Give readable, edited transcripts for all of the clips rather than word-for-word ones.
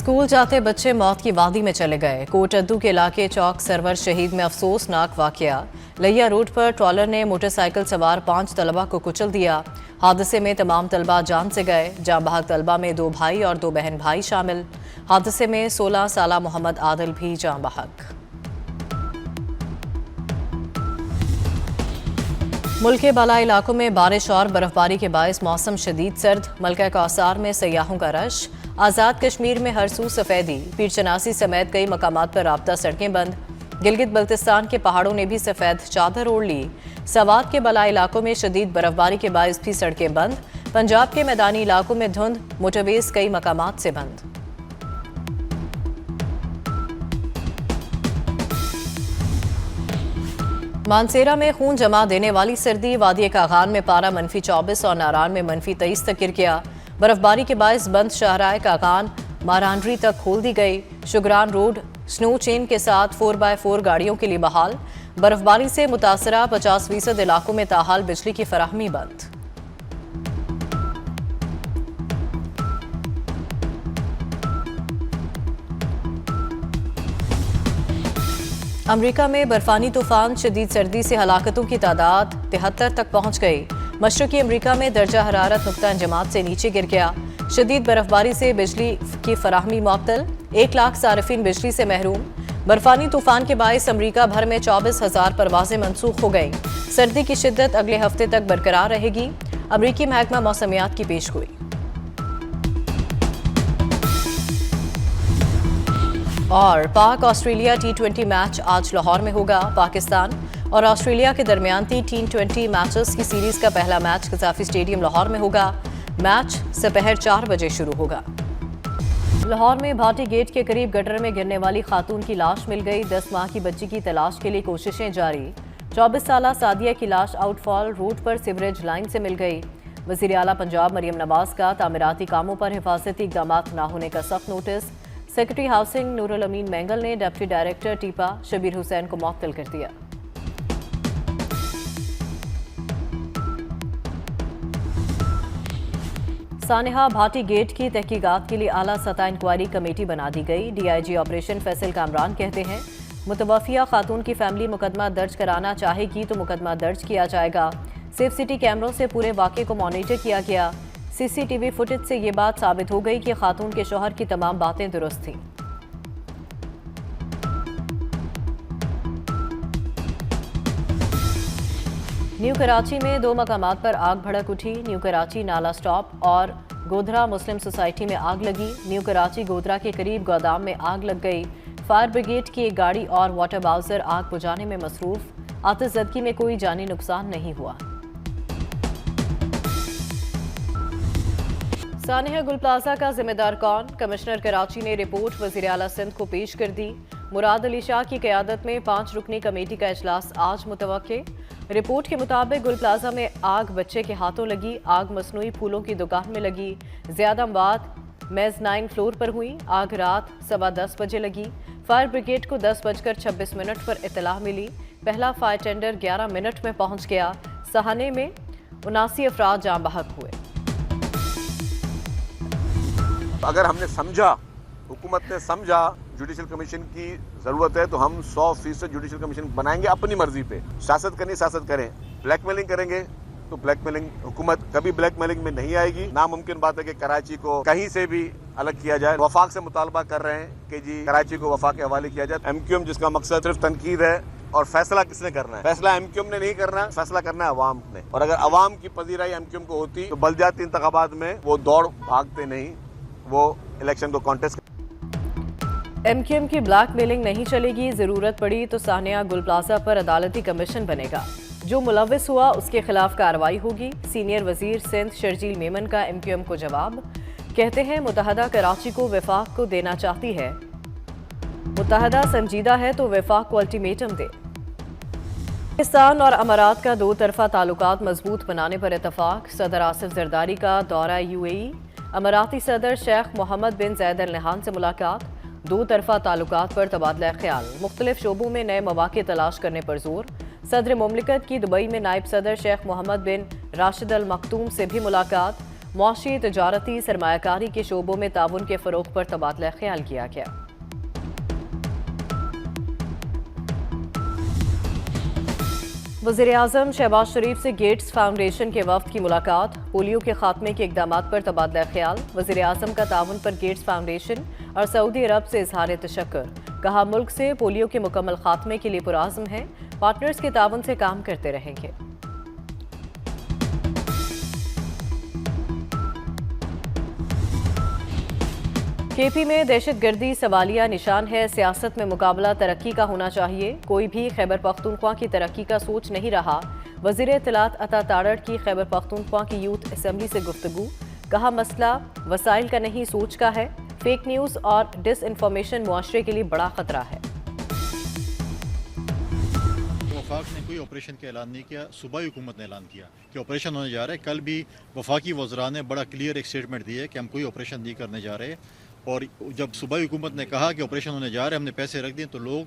School जाते बच्चे मौत की वादी में चले गए। कोटअद्दू के इलाके चौक सरवर शहीद में अफसोसनाक वाकया। लैया रोड पर ट्रॉलर ने मोटरसाइकिल सवार 5 तलबा को कुचल दिया। हादसे में तमाम तलबा जान से गए। जाँ बहक तलबा में 2 भाई और 2 बहन भाई शामिल। हादसे में 16 साला मोहम्मद आदिल भी जाँ बहक। मुल्क के बाला इलाकों में बारिश और बर्फबारी के बायस मौसम शदीद सर्द। मलका कौसार में सयाहों का रश। आज़ाद कश्मीर में हरसू सफ़ेदी। पीर चनासी समेत कई मकामात पर राब्ता सड़कें बंद। गिलगित बल्तिस्तान के पहाड़ों ने भी सफ़ेद चादर ओढ़ ली। सवात के बला इलाकों में शदीद बर्फबारी के बायस भी सड़कें बंद। पंजाब के मैदानी इलाकों में धुंध। मोटरवेज कई मकामात से बंद। मानसेरा में खून जमा देने वाली सर्दी। वादी कागान में पारा -24 और नारान में -23 तक गिर गया। बर्फबारी के बायस बंद शाहराह कागान मारांड्री तक खोल दी गई। शुगरान रोड स्नो चेन के साथ 4x4 गाड़ियों के लिए बहाल। बर्फबारी से मुतासरा 50% इलाकों में ताहाल बिजली की फराहमी बंद। अमरीका में बर्फानी तूफान शदीद सर्दी से हलाकतों की तादाद 73 तक पहुंच गई। मशरकी अमरीका में दर्जा हरारत नुक्ता इंजमात से नीचे गिर गया। शदीद बर्फबारी से बिजली की फराहमी मुअत्तल। 1 लाख सारिफिन बिजली से महरूम। बर्फानी तूफान के बायस अमरीका भर में 24,000 परवाजें मनसूख हो गईं। सर्दी की शिद्दत अगले हफ्ते तक बरकरार रहेगी। अमरीकी महकमा मौसमियात की पेशगोई। और पाक ऑस्ट्रेलिया T20 मैच आज लाहौर में होगा। पाकिस्तान और ऑस्ट्रेलिया के दरमियान T20 मैचेस की सीरीज का पहला मैच कजाफी स्टेडियम लाहौर में होगा। मैच दोपहर 4 बजे शुरू होगा। लाहौर में भाटी गेट के करीब गटर में गिरने वाली खातून की लाश मिल गई। 10 माह की बच्ची की तलाश के लिए कोशिशें जारी। 24 साला सादिया की लाश आउटफॉल रोड पर सीवरेज लाइन से मिल गई। वज़ीर आला पंजाब मरियम नवाज का तामीराती कामों पर हिफाजती इक़दाम न होने का सख्त नोटिस। सेक्रेटरी हाउसिंग नूरुल अमीन मैंगल ने डिप्टी डायरेक्टर टीपा शबीर हुसैन को मुअत्तल कर दिया। सानेहा भाटी गेट की तहकीकात के लिए आला सतह इंक्वायरी कमेटी बना दी गई। DIG ऑपरेशन फैसल कामरान कहते हैं मुतवफ़िया खातून की फैमिली मुकदमा दर्ज कराना चाहेगी तो मुकदमा दर्ज किया जाएगा। सेफ सिटी कैमरों से पूरे वाक़े को मॉनिटर किया गया। CCTV फुटेज से ये बात साबित हो गई कि खातून के शौहर की तमाम बातें दुरुस्त थीं। न्यू कराची में 2 मकामात पर आग भड़क उठी। न्यू कराची नाला स्टॉप और गोधरा मुस्लिम सोसाइटी में आग लगी। न्यू कराची गोधरा के करीब गोदाम में आग लग गई। फायर ब्रिगेड की एक गाड़ी और वाटर बाउजर आग बुझाने में मसरूफ। आतिशज़दगी में कोई जानी नुकसान नहीं हुआ। सानेहा गुल प्लाजा का जिम्मेदार कौन? कमिश्नर कराची ने रिपोर्ट वज़ीर आला सिंध को पेश कर दी। मुराद अली शाह की क़यादत में 5 रुकनी कमेटी का इजलास आज मुतवक्के। रिपोर्ट के मुताबिक गुल प्लाजा में आग बच्चे के हाथों लगी। आग मसनूई फूलों की दुकान में लगी। ज़्यादा अमवात मेज़नाइन फ्लोर पर हुई। आग रात 10:15 बजे लगी। फायर ब्रिगेड को 10:26 पर इत्तला मिली। पहला फायर टेंडर 11 मिनट में पहुंच गया। सहाने में 79 अफराद जाँ बहक हुए। अगर हमने समझा, हुकूमत ने समझा जुडिशल कमीशन की ज़रूरत है तो हम 100% जुडिशल कमीशन बनाएंगे अपनी मर्जी पे। सियासत करनी सियासत करें, ब्लैकमेलिंग करेंगे तो ब्लैकमेलिंग, हुकूमत कभी ब्लैकमेलिंग में नहीं आएगी। नामुमकिन बात है कि कराची को कहीं से भी अलग किया जाए। वफाक से मुतालबा कर रहे हैं कि जी कराची को वफाक के हवाले किया जाए। MQM जिसका मकसद सिर्फ तनकीद है और फैसला किसने करना है? फैसला MQM ने नहीं करना है, फैसला करना है अवाम ने। और अगर अवाम की पजीराई MQM को होती तो बल्दियाती इंतखाबात में वो दौड़ भागते नहीं, वो इलेक्शन को कॉन्टेस्ट। MQM की ब्लैकमेलिंग नहीं चलेगी। जरूरत पड़ी तो सानिया गुल प्लाजा पर अदालती कमीशन बनेगा। जो मुलविस हुआ उसके खिलाफ कार्रवाई होगी। सीनियर वजीर सिंध शर्जील मेमन का MQM को जवाब। कहते हैं मुत्तहदा कराची को वफाक को देना चाहती है। मुत्तहदा संजीदा है तो वफाक को अल्टीमेटम दे। पाकिस्तान और अमारात का 2 तरफा ताल्लुकात मजबूत बनाने पर इतफाक। सदर आसिफ जरदारी का दौरा UAE। अमाराती सदर शेख मोहम्मद बिन जैद अल नहान से मुलाकात। 2 तरफा ताल्लुकात पर तबादला ख्याल। मुख्तलिफ शोबों में नए मौके तलाश करने पर जोर। सदर मुमलिकत की दुबई में नायब सदर शेख मोहम्मद बिन राशिद अल मखतूम से भी मुलाकात। मुआशी, तजारती, सरमायाकारी के शोबों में ताउन के फ़रोग़ पर तबादला ख्याल किया गया। वज़ीर-ए-आज़म शहबाज शरीफ से गेट्स फाउंडेशन के वफ़द की मुलाकात, पोलियो के खात्मे के इक़दामात पर तबादला ख्याल। वज़ीर-ए-आज़म का ताउन पर गेट्स फाउंडेशन और सऊदी अरब से इज़हार तशक्कुर, कहा मुल्क से पोलियो के मुकम्मल खात्मे के लिए पुरआज़्म है, पार्टनर्स के ताउन से काम करते रहेंगे। केपी में दहशतगर्दी सवालिया निशान है, सियासत में मुकाबला तरक्की का होना चाहिए, कोई भी खैबर पख्तूनख्वा की तरक्की का सोच नहीं रहा। वज़ीर इत्तलात अता ताड़ड़ की खैबर पख्तूनख्वा की यूथ असम्बली से गुफ्तगू, कहा मसला वसाइल का नहीं सोच का है, फेक न्यूज़ और डिसइंफॉर्मेशन मुआशरे के लिए बड़ा खतरा है। वफाक ने कोई ऑपरेशन का ऐलान नहीं किया, सूबाई हुकूमत ने ऐलान किया कि ऑपरेशन होने जा रहा है। कल भी वफाकी वज़रा ने बड़ा क्लियर एक स्टेटमेंट दी है कि हम कोई ऑपरेशन नहीं करने जा रहे। और जब सूबाई हुकूमत ने कहा कि ऑपरेशन होने जा रहे हैं, हमने पैसे रख दिए, तो लोग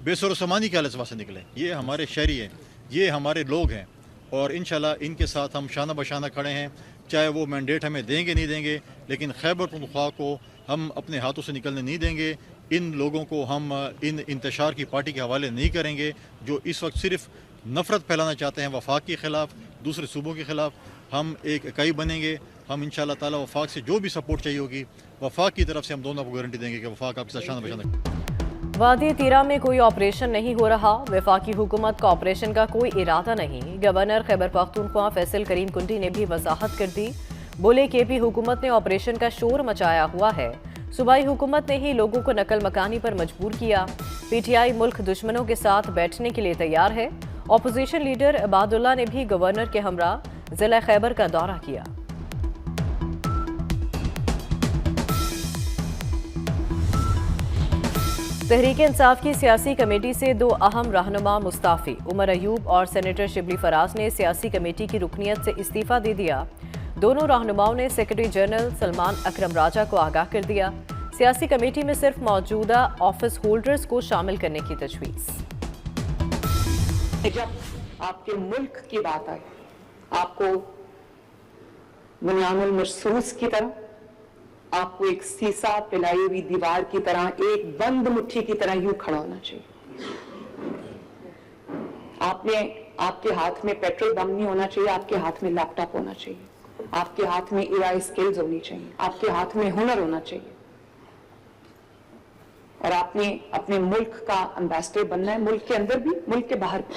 बेसर सामानी के हालत से निकले। ये हमारे शहरी हैं, ये हमारे लोग हैं और इंशाल्लाह इनके साथ हम शाना बशाना खड़े हैं, चाहे वो मैंडेट हमें देंगे नहीं देंगे, लेकिन खैबर पख्तूनख्वा को हम अपने हाथों से निकलने नहीं देंगे। इन लोगों को हम इन इंतशार की पार्टी के हवाले नहीं करेंगे जो इस वक्त सिर्फ नफरत फैलाना चाहते हैं वफाक के ख़िलाफ़, दूसरे सूबों के ख़िलाफ़। हम एक इकाई बनेंगे, हम इंशाल्लाह ताला वफाक से जो भी सपोर्ट चाहिए होगी, वफाक की तरफ से हम दोनों आपको गारंटी देंगे कि वफाक आपके साथ शान बशाना। वादी तीरा में कोई ऑपरेशन नहीं हो रहा, वफाकी हुकूमत का ऑपरेशन का कोई इरादा नहीं। गवर्नर खैबर पख्तूनख्वा फैसल करीम कुंडी ने भी वजाहत कर दी, बोले केपी हुकूमत ने ऑपरेशन का शोर मचाया हुआ है, सूबाई हुकूमत ने ही लोगों को नकल मकानी पर मजबूर किया। पीटीआई मुल्क दुश्मनों के साथ बैठने के लिए तैयार है। अपोजिशन लीडर इबादुल्ला ने भी गवर्नर के हमरा जिला खैबर का दौरा किया। तहरीक इंसाफ की सियासी कमेटी से दो अहम रहनुमा मुस्ताफी, उमर अयूब और सेनेटर शिबली फराज ने सियासी कमेटी की रुकनियत से इस्तीफा दे दिया। दोनों रहनुमाओं ने सेक्रेटरी जनरल सलमान अकरम राजा को आगाह कर दिया। सियासी कमेटी में सिर्फ मौजूदा ऑफिस होल्डर्स को शामिल करने की तजवीज़। जब आपके मुल्क की बात आए, आपको बुनियानुल मरसूस की तरह, आपको एक सीसा पिलाई हुई दीवार की तरह, एक बंद मुट्ठी की तरह यूं खड़ा होना चाहिए। आपके हाथ में पेट्रोल बम नहीं होना चाहिए, आपके हाथ में लैपटॉप होना चाहिए, आपके हाथ में एआई स्किल्स होनी चाहिए, आपके हाथ में हुनर होना चाहिए और आपने अपने मुल्क का एम्बेसडर बनना है, मुल्क के अंदर भी, मुल्क के बाहर भी।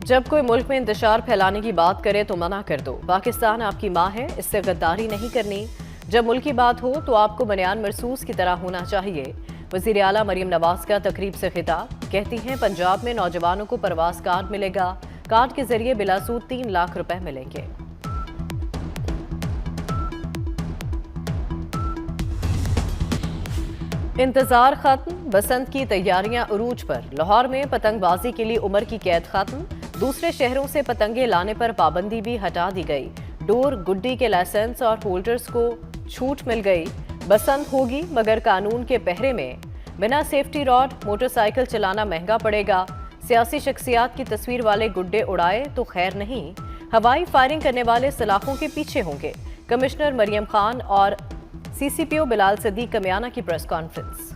जब कोई मुल्क में इंतशार फैलाने की बात करे तो मना कर दो। पाकिस्तान आपकी माँ है, इससे गद्दारी नहीं करनी। जब मुल्क की बात हो तो आपको बनियान मरसूस की तरह होना चाहिए। वज़ीर आला मरियम नवाज का तकरीब से खिताब, कहती हैं पंजाब में नौजवानों को प्रवास कार्ड मिलेगा, कार्ड के जरिए बिलासूद 3 लाख रुपए मिलेंगे। इंतजार खत्म, बसंत की तैयारियां उरूज पर। लाहौर में पतंगबाजी के लिए उम्र की कैद खत्म, दूसरे शहरों से पतंगे लाने पर पाबंदी भी हटा दी गई। डोर गुड्डी के लाइसेंस और होल्डर्स को छूट मिल गई। बसंत होगी मगर कानून के पहरे में, बिना सेफ्टी रॉड मोटरसाइकिल चलाना महंगा पड़ेगा। सियासी शख्सियात की तस्वीर वाले गुड्डे उड़ाए तो खैर नहीं, हवाई फायरिंग करने वाले सलाखों के पीछे होंगे। कमिश्नर मरियम खान और सीसीपीओ बिलाल सदीक कमियाना की प्रेस कॉन्फ्रेंस।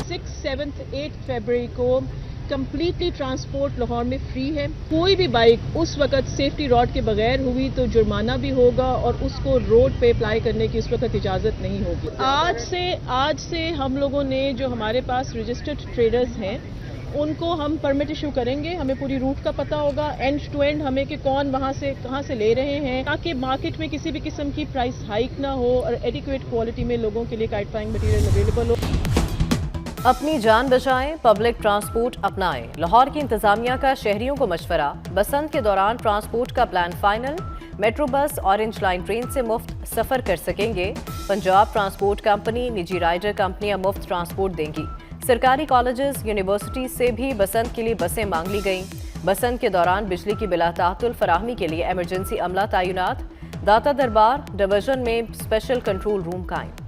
6, 7, 8 फरवरी को कंप्लीटली ट्रांसपोर्ट लाहौर में फ्री है। कोई भी बाइक उस वक्त सेफ्टी रॉड के बगैर हुई तो जुर्माना भी होगा और उसको रोड पे अप्लाई करने की उस वक्त इजाजत नहीं होगी। आज से हम लोगों ने जो हमारे पास रजिस्टर्ड ट्रेडर्स हैं उनको हम परमिट इशू करेंगे। हमें पूरी रूट का पता होगा, एंड टू एंड हमें कि कौन वहां से कहां से ले रहे हैं, ताकि मार्केट में किसी भी किस्म की प्राइस हाइक ना हो और एडिक्वेट क्वालिटी में लोगों के लिए काइट फ्लाइंग मटीरियल अवेलेबल हो। अपनी जान बचाएं, पब्लिक ट्रांसपोर्ट अपनाएं। लाहौर की इंतजामिया का शहरियों को मशवरा। बसंत के दौरान ट्रांसपोर्ट का plan final. Metro bus, orange line train से मुफ्त सफर कर सकेंगे। पंजाब ट्रांसपोर्ट कंपनी, निजी राइडर कंपनियां मुफ्त ट्रांसपोर्ट देंगी। सरकारी कॉलेजेस, यूनिवर्सिटी से भी बसंत के लिए बसें मांग ली गईं। बसंत के दौरान बिजली की बिलातातुल फराहमी के लिए एमरजेंसी अमला तैनात। दाता दरबार डिवीजन में स्पेशल कंट्रोल रूम कायम।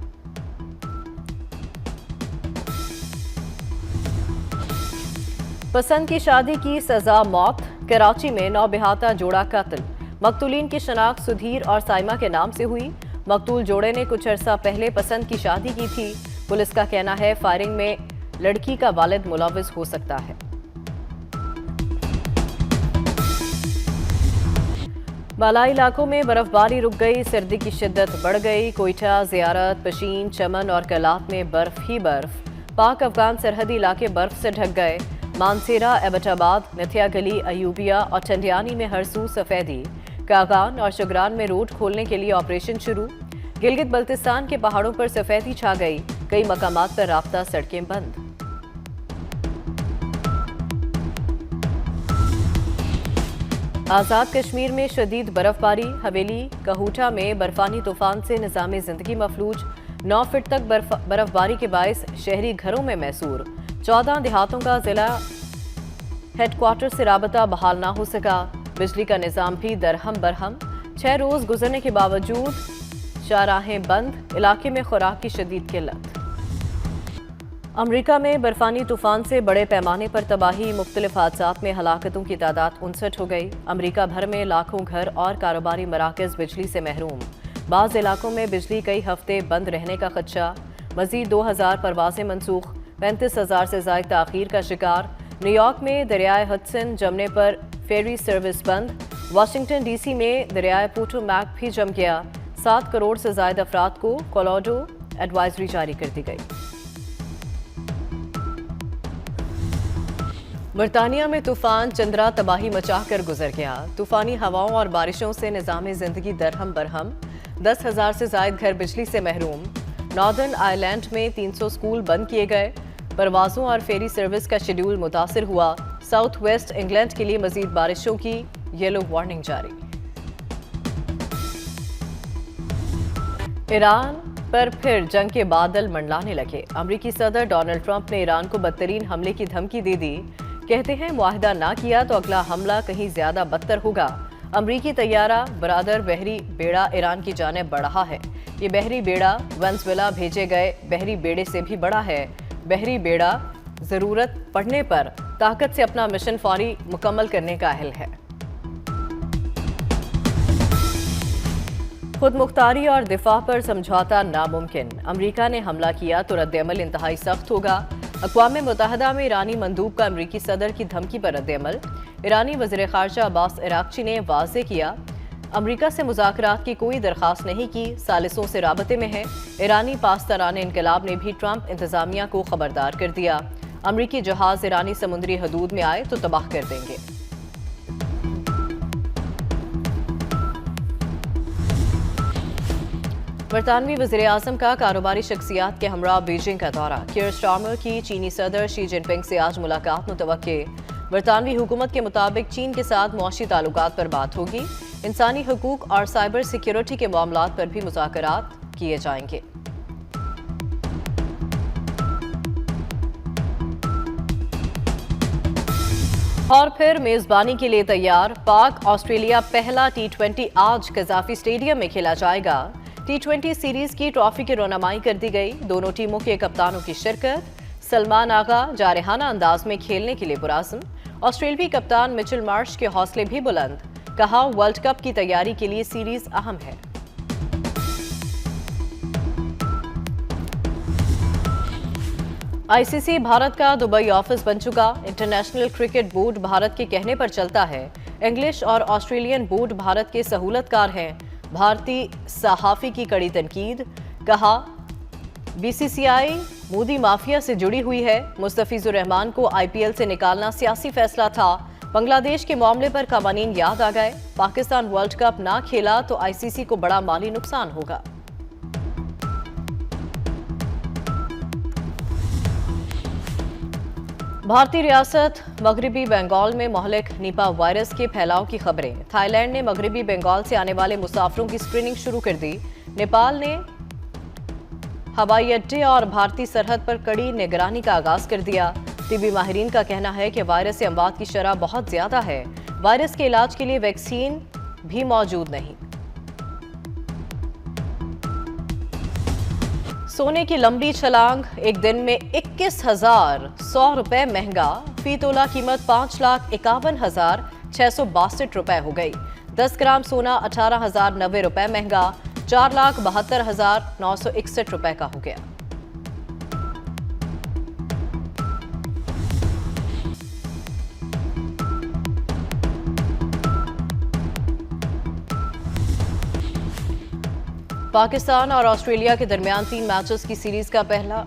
पसंद की शादी की सजा मौत। कराची में 9 बेहाता जोड़ा कत्ल। मकतूलीन की शनाख्त सुधीर और साइमा के नाम से हुई। मकतूल जोड़े ने कुछ अरसा पहले पसंद की शादी की थी। पुलिस का कहना है फायरिंग में लड़की का वालिद मुलव्विस हो सकता है। बालाई इलाकों में बर्फबारी रुक गई, सर्दी की शिद्दत बढ़ गई। कोयटा, ज़ियारत, पशीन, चमन और कलात में बर्फ ही बर्फ। पाक अफगान सरहदी इलाके बर्फ से ढक गए। मानसेरा, एबटाबाद, नथिया गली, अयूबिया और टंडियानी में हरसू सफेदी। कागान और शुगरान में रोड खोलने के लिए ऑपरेशन शुरू। गिलगित बल्तिस्तान के पहाड़ों पर सफेदी छा गई। कई मकामात पर राब्ता सड़कें बंद। आज़ाद कश्मीर में शदीद बर्फबारी। हवेली, कहूटा में बर्फानी तूफान से निज़ाम जिंदगी मफलूज। 9 फीट तक बर्फबारी के बायस शहरी घरों में मैसूर। 14 देहातों का जिला हेडक्वार्टर से राबता बहाल ना हो सका। बिजली का निज़ाम भी दरहम बरहम। 6 रोज गुजरने के बावजूद शाहराहें बंद। इलाके में खुराक की शदीद किल्लत। अमरीका में बर्फानी तूफान से बड़े पैमाने पर तबाही। मुख्तलिफ हादसात में हलाकतों की तादाद 59 हो गई। अमरीका भर में लाखों घर और कारोबारी मराकज़ बिजली से महरूम। बाज़ इलाकों में बिजली कई हफ्ते बंद रहने का खदशा। मज़ीद 2000 परवाजें मनसूख। 35,000 से ज़ायद ताख़ीर का शिकार। न्यूयॉर्क में दरियाए हडसन जमने पर फेरी सर्विस बंद। वाशिंगटन डीसी में दरियाए पोटोमैक भी जम गया। 7 करोड़ से ज़ायद अफराद को कोलोडो एडवाइजरी जारी कर दी गई। बरतानिया में तूफान चंद्रा तबाही मचाकर गुजर गया। तूफानी हवाओं और बारिशों से निज़ाम जिंदगी दरहम बरहम। 10,000 से ज़ायद घर बिजली से महरूम। नॉर्दर्न आयरलैंड में 300 स्कूल बंद किए गए। परवाज़ों और फेरी सर्विस का शेड्यूल मुतासिर हुआ। साउथ वेस्ट इंग्लैंड के लिए मज़ीद बारिशों की येलो वार्निंग जारी। ईरान पर फिर जंग के बादल मंडलाने लगे। अमरीकी सदर डोनाल्ड ट्रंप ने ईरान को बदतरीन हमले की धमकी दे दी। कहते हैं मुआहिदा ना किया तो अगला हमला कहीं ज्यादा बदतर होगा। अमरीकी तैयारा बरादर बहरी बेड़ा ईरान की जानिब बढ़ रहा है। ये बहरी बेड़ा वेनेजुएला भेजे गए बहरी बेड़े से भी बड़ा है। बहरी बेड़ा जरूरत पड़ने पर ताकत से अपना मिशन फौरी मुकम्मल करने का अहल है। खुद मुख्तारी और दिफा पर समझौता नामुमकिन। अमरीका ने हमला किया तो रद्द-ए-अमल इंतहाई सख्त होगा। अक़वाम मुत्तहिदा में ईरानी मंदूब का अमरीकी सदर की धमकी पर रद्द-ए-अमल। ईरानी वज़ीर ख़ारजा अब्बास इराक़ची ने वाज़ेह किया अमरीका से मुज़ाकरात की कोई दरख्वास्त नहीं की, सालिसों से राबते में है। ईरानी पासदारान इनकलाब ने भी ट्रंप इंतज़ामिया को खबरदार कर दिया, अमरीकी जहाज़ ईरानी समुद्री हदूद में आए तो तबाह कर देंगे। बरतानवी वज़ीर आज़म का कारोबारी शख्सियात के हमरा बीजिंग का दौरा। कीर स्टार्मर की चीनी सदर शी जिनपिंग से आज मुलाकात मुतवक्के। बरतानवी हुकूमत के मुताबिक चीन के साथ मुआशी ताल्लुकात पर बात होगी। इंसानी हकूक और साइबर सिक्योरिटी के मामलात पर भी मुज़ाकरात किए जाएंगे। और फिर मेजबानी के लिए तैयार। पाक ऑस्ट्रेलिया पहला T20 आज कज़ाफी स्टेडियम में खेला जाएगा। T20 सीरीज की ट्रॉफी की रोनामाई कर दी गई। दोनों टीमों के कप्तानों की शिरकत। सलमान आगा जारहाना अंदाज में खेलने के लिए पुराज़्म। ऑस्ट्रेलियाई कप्तान मिचेल मार्श के हौसले भी बुलंद। कहा वर्ल्ड कप की तैयारी के लिए सीरीज अहम है। आईसीसी भारत का दुबई ऑफिस बन चुका। इंटरनेशनल क्रिकेट बोर्ड भारत के कहने पर चलता है। इंग्लिश और ऑस्ट्रेलियन बोर्ड भारत के सहूलतकार हैं। भारतीय सहाफ़ी की कड़ी तनकीद। कहा बीसीसीआई मोदी माफिया से जुड़ी हुई है। मुस्तफिजुर रहमान को आईपीएल से निकालना सियासी फैसला था। बांग्लादेश के मामले पर कवानीन याद आ गए। पाकिस्तान वर्ल्ड कप ना खेला तो आईसीसी को बड़ा माली नुकसान होगा। भारतीय रियासत मगरबी बंगाल में मोहलिक निपा वायरस के फैलाव की खबरें। थाईलैंड ने मगरबी बंगाल से आने वाले मुसाफिरों की स्क्रीनिंग शुरू कर दी। नेपाल ने हवाई अड्डे और भारतीय सरहद पर कड़ी निगरानी का आगाज कर दिया। तिबी माहिरीन का कहना है कि वायरस से अमवात की शरह बहुत ज्यादा है। वायरस के इलाज के लिए वैक्सीन भी मौजूद नहीं। सोने की लंबी छलांग। एक दिन में 21,100 रुपए महंगा। फी तोला कीमत 5,51,000। ₹662 हो गई। 10 ग्राम सोना 18,090 रुपए महंगा 4,72,961 रुपए का हो गया। पाकिस्तान और ऑस्ट्रेलिया के दरमियान 3 मैचेस की सीरीज का पहला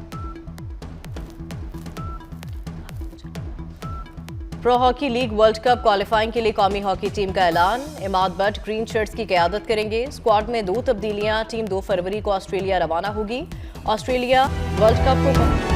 pro hockey league world cup qualifying के लिए कौमी हॉकी टीम का ऐलान। इमाद बट ग्रीन शर्ट्स की क़यादत करेंगे। स्क्वाड में 2 तब्दीलियां। टीम 2 फरवरी को ऑस्ट्रेलिया रवाना होगी। ऑस्ट्रेलिया वर्ल्ड कप को